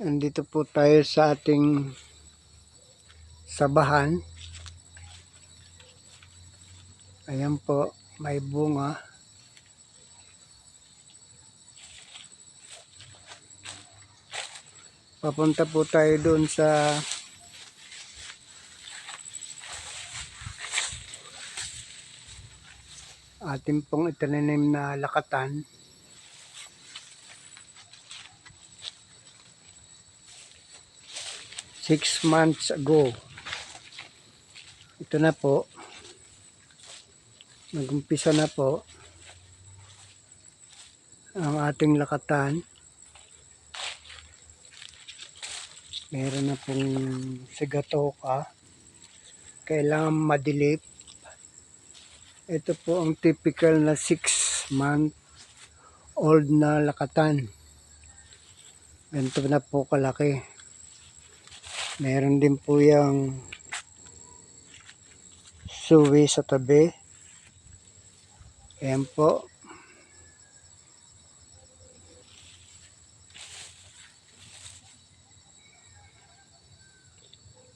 Andito po tayo sa ating sabahan. Ayan po, may bunga. Papunta po tayo doon sa ating pong itinanim na lakatan. Six months ago. Ito na po. Nag-umpisa na po ang ating lakatan. Meron na pong sigatoka. Kailangan madilip. Ito po ang typical na 6-month old na lakatan. Ganito na po kalaki. Meron din po yung suwi sa tabi. Ayan po.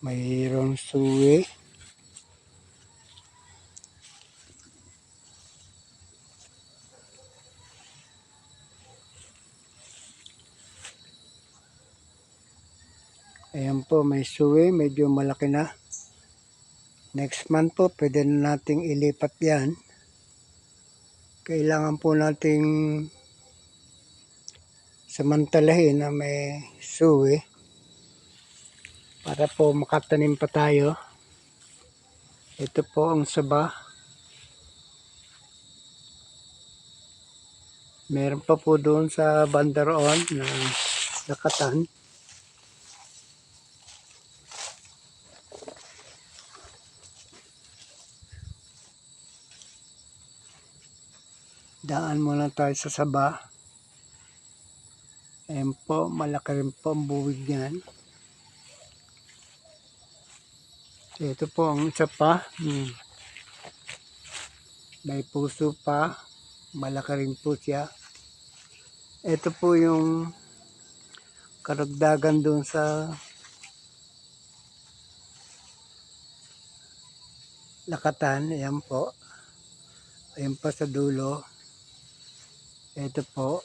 Mayroong suwi. Ayan po, may suwi. Medyo malaki na. Next month po, pwede na nating ilipat yan. Kailangan po nating samantalahin na may suwi para po makatanim pa tayo. Ito po ang saba. Meron pa po doon sa bandaroon na lakatan. Daan muna tayo sa saba. Ayan po, malaki rin po ang buwig niyan. Ito po ang isa pa. May puso pa. Malaki rin po siya. Ito po yung karagdagan doon sa lakatan. Ayan po. Ayan pa sa dulo. Ito po.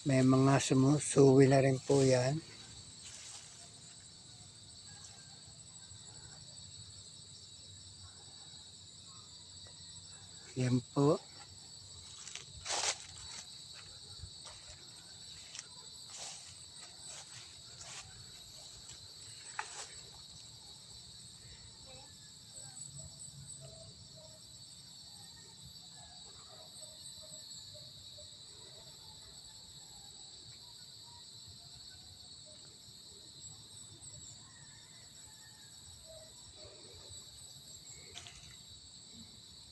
May mga sumusuwi na rin po yan. Yan po.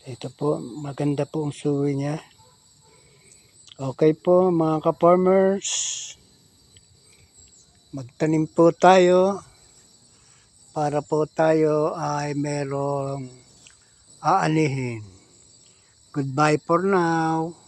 Ito po, maganda po ang suwi niya. Okay po mga ka-farmers. Magtanim po tayo para po tayo ay merong aanihin. Goodbye for now.